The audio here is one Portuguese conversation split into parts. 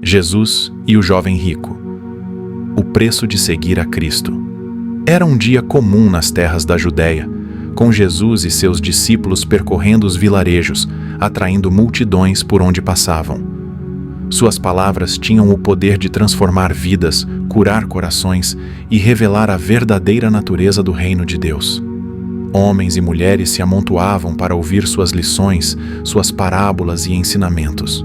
Jesus e o jovem rico. O preço de seguir a Cristo. Era um dia comum nas terras da Judéia, com Jesus e seus discípulos percorrendo os vilarejos, atraindo multidões por onde passavam. Suas palavras tinham o poder de transformar vidas, curar corações e revelar a verdadeira natureza do reino de Deus. Homens e mulheres se amontoavam para ouvir suas lições, suas parábolas e ensinamentos.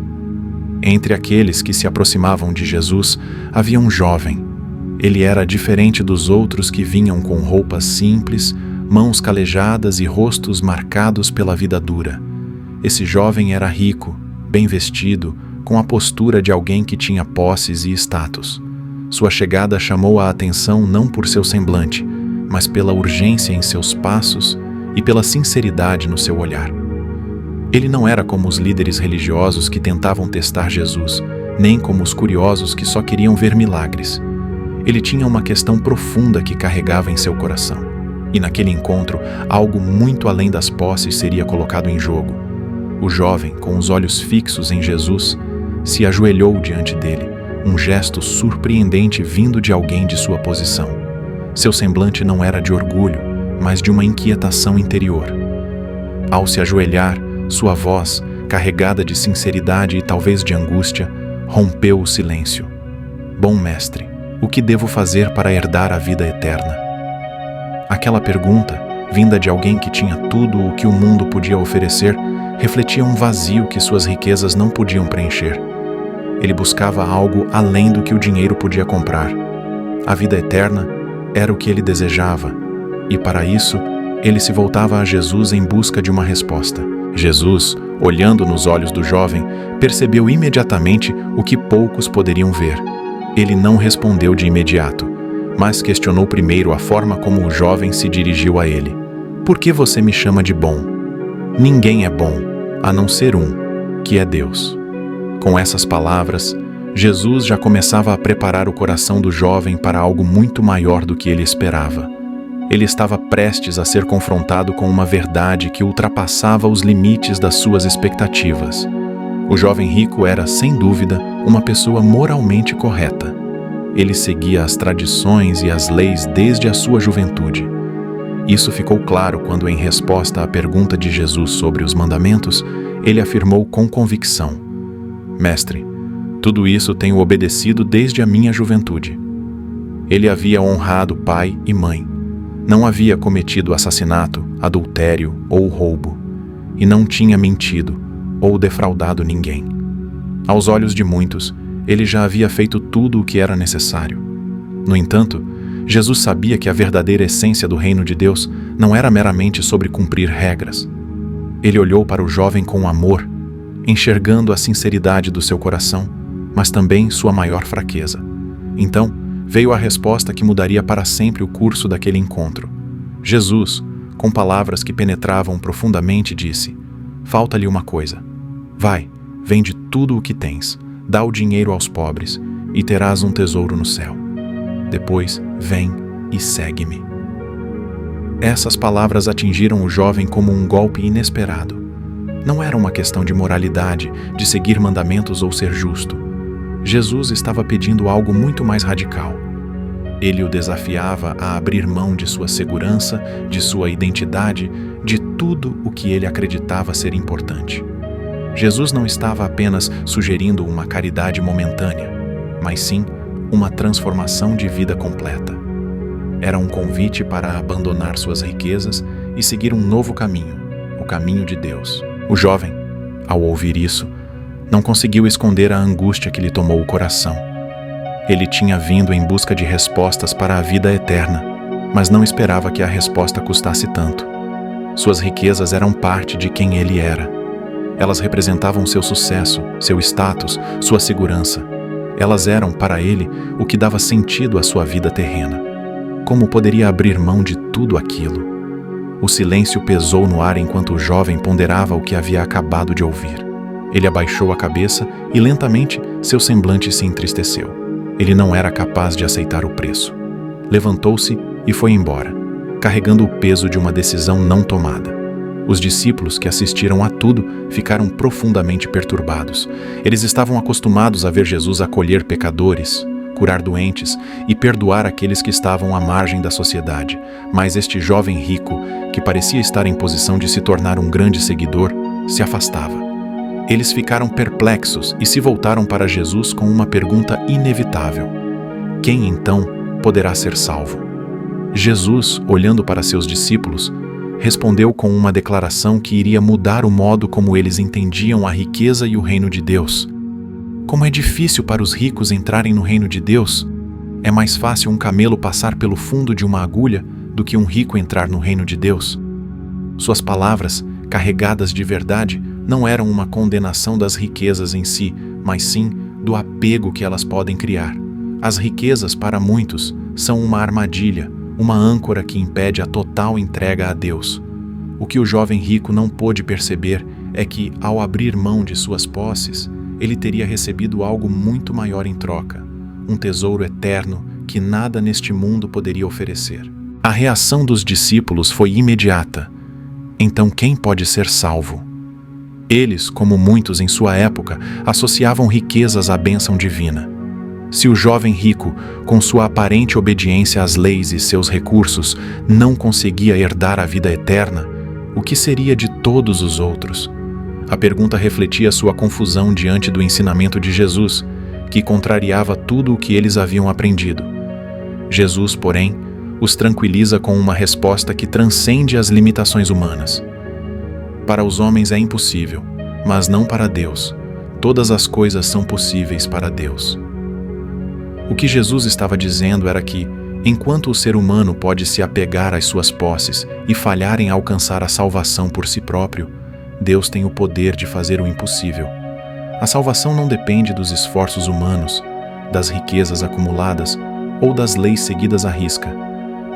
Entre aqueles que se aproximavam de Jesus, havia um jovem. Ele era diferente dos outros que vinham com roupas simples, mãos calejadas e rostos marcados pela vida dura. Esse jovem era rico, bem vestido, com a postura de alguém que tinha posses e status. Sua chegada chamou a atenção não por seu semblante, mas pela urgência em seus passos e pela sinceridade no seu olhar. Ele não era como os líderes religiosos que tentavam testar Jesus, nem como os curiosos que só queriam ver milagres. Ele tinha uma questão profunda que carregava em seu coração. E naquele encontro, algo muito além das posses seria colocado em jogo. O jovem, com os olhos fixos em Jesus, se ajoelhou diante dele, um gesto surpreendente vindo de alguém de sua posição. Seu semblante não era de orgulho, mas de uma inquietação interior. Ao se ajoelhar, sua voz, carregada de sinceridade e talvez de angústia, rompeu o silêncio. Bom mestre, o que devo fazer para herdar a vida eterna? Aquela pergunta, vinda de alguém que tinha tudo o que o mundo podia oferecer, refletia um vazio que suas riquezas não podiam preencher. Ele buscava algo além do que o dinheiro podia comprar. A vida eterna era o que ele desejava, e para isso, ele se voltava a Jesus em busca de uma resposta. Jesus, olhando nos olhos do jovem, percebeu imediatamente o que poucos poderiam ver. Ele não respondeu de imediato, mas questionou primeiro a forma como o jovem se dirigiu a ele. Por que você me chama de bom? Ninguém é bom, a não ser um, que é Deus. Com essas palavras, Jesus já começava a preparar o coração do jovem para algo muito maior do que ele esperava. Ele estava prestes a ser confrontado com uma verdade que ultrapassava os limites das suas expectativas. O jovem rico era, sem dúvida, uma pessoa moralmente correta. Ele seguia as tradições e as leis desde a sua juventude. Isso ficou claro quando, em resposta à pergunta de Jesus sobre os mandamentos, ele afirmou com convicção: Mestre, tudo isso tenho obedecido desde a minha juventude. Ele havia honrado pai e mãe. Não havia cometido assassinato, adultério ou roubo, e não tinha mentido ou defraudado ninguém. Aos olhos de muitos, ele já havia feito tudo o que era necessário. No entanto, Jesus sabia que a verdadeira essência do reino de Deus não era meramente sobre cumprir regras. Ele olhou para o jovem com amor, enxergando a sinceridade do seu coração, mas também sua maior fraqueza. Então, veio a resposta que mudaria para sempre o curso daquele encontro. Jesus, com palavras que penetravam profundamente, disse: Falta-lhe uma coisa. Vai, vende tudo o que tens, dá o dinheiro aos pobres, e terás um tesouro no céu. Depois, vem e segue-me. Essas palavras atingiram o jovem como um golpe inesperado. Não era uma questão de moralidade, de seguir mandamentos ou ser justo. Jesus estava pedindo algo muito mais radical. Ele o desafiava a abrir mão de sua segurança, de sua identidade, de tudo o que ele acreditava ser importante. Jesus não estava apenas sugerindo uma caridade momentânea, mas sim uma transformação de vida completa. Era um convite para abandonar suas riquezas e seguir um novo caminho, o caminho de Deus. O jovem, ao ouvir isso, não conseguiu esconder a angústia que lhe tomou o coração. Ele tinha vindo em busca de respostas para a vida eterna, mas não esperava que a resposta custasse tanto. Suas riquezas eram parte de quem ele era. Elas representavam seu sucesso, seu status, sua segurança. Elas eram, para ele, o que dava sentido à sua vida terrena. Como poderia abrir mão de tudo aquilo? O silêncio pesou no ar enquanto o jovem ponderava o que havia acabado de ouvir. Ele abaixou a cabeça e, lentamente, seu semblante se entristeceu. Ele não era capaz de aceitar o preço. Levantou-se e foi embora, carregando o peso de uma decisão não tomada. Os discípulos que assistiram a tudo ficaram profundamente perturbados. Eles estavam acostumados a ver Jesus acolher pecadores, curar doentes e perdoar aqueles que estavam à margem da sociedade. Mas este jovem rico, que parecia estar em posição de se tornar um grande seguidor, se afastava. Eles ficaram perplexos e se voltaram para Jesus com uma pergunta inevitável: quem então poderá ser salvo? Jesus, olhando para seus discípulos, respondeu com uma declaração que iria mudar o modo como eles entendiam a riqueza e o reino de Deus. Como é difícil para os ricos entrarem no reino de Deus. É mais fácil um camelo passar pelo fundo de uma agulha do que um rico entrar no reino de Deus. Suas palavras, carregadas de verdade, não eram uma condenação das riquezas em si, mas sim do apego que elas podem criar. As riquezas, para muitos, são uma armadilha, uma âncora que impede a total entrega a Deus. O que o jovem rico não pôde perceber é que, ao abrir mão de suas posses, ele teria recebido algo muito maior em troca, um tesouro eterno que nada neste mundo poderia oferecer. A reação dos discípulos foi imediata. Então quem pode ser salvo? Eles, como muitos em sua época, associavam riquezas à bênção divina. Se o jovem rico, com sua aparente obediência às leis e seus recursos, não conseguia herdar a vida eterna, o que seria de todos os outros? A pergunta refletia sua confusão diante do ensinamento de Jesus, que contrariava tudo o que eles haviam aprendido. Jesus, porém, os tranquiliza com uma resposta que transcende as limitações humanas. Para os homens é impossível, mas não para Deus. Todas as coisas são possíveis para Deus. O que Jesus estava dizendo era que, enquanto o ser humano pode se apegar às suas posses e falhar em alcançar a salvação por si próprio, Deus tem o poder de fazer o impossível. A salvação não depende dos esforços humanos, das riquezas acumuladas ou das leis seguidas à risca,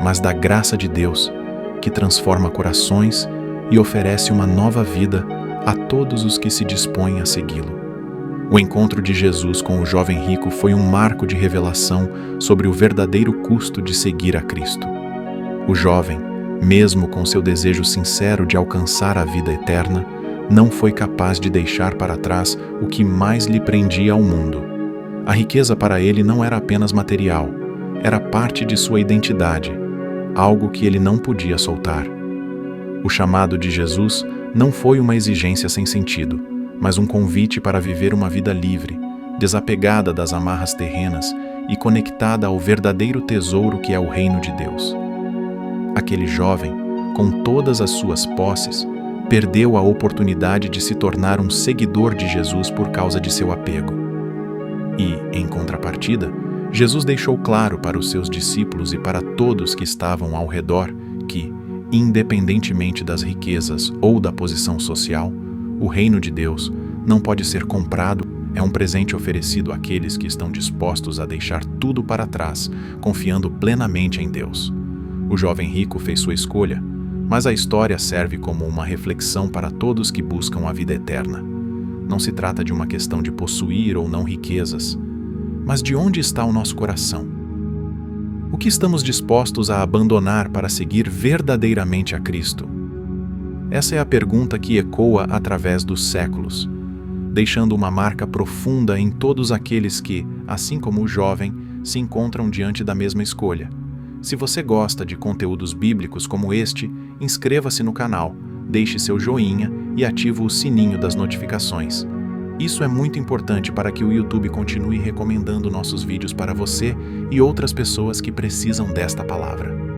mas da graça de Deus, que transforma corações e oferece uma nova vida a todos os que se dispõem a segui-lo. O encontro de Jesus com o jovem rico foi um marco de revelação sobre o verdadeiro custo de seguir a Cristo. O jovem, mesmo com seu desejo sincero de alcançar a vida eterna, não foi capaz de deixar para trás o que mais lhe prendia ao mundo. A riqueza para ele não era apenas material, era parte de sua identidade, algo que ele não podia soltar. O chamado de Jesus não foi uma exigência sem sentido, mas um convite para viver uma vida livre, desapegada das amarras terrenas e conectada ao verdadeiro tesouro que é o reino de Deus. Aquele jovem, com todas as suas posses, perdeu a oportunidade de se tornar um seguidor de Jesus por causa de seu apego. E, em contrapartida, Jesus deixou claro para os seus discípulos e para todos que estavam ao redor que, independentemente das riquezas ou da posição social, o reino de Deus não pode ser comprado, é um presente oferecido àqueles que estão dispostos a deixar tudo para trás, confiando plenamente em Deus. O jovem rico fez sua escolha, mas a história serve como uma reflexão para todos que buscam a vida eterna. Não se trata de uma questão de possuir ou não riquezas, mas de onde está o nosso coração? O que estamos dispostos a abandonar para seguir verdadeiramente a Cristo? Essa é a pergunta que ecoa através dos séculos, deixando uma marca profunda em todos aqueles que, assim como o jovem, se encontram diante da mesma escolha. Se você gosta de conteúdos bíblicos como este, inscreva-se no canal, deixe seu joinha e ative o sininho das notificações. Isso é muito importante para que o YouTube continue recomendando nossos vídeos para você e outras pessoas que precisam desta palavra.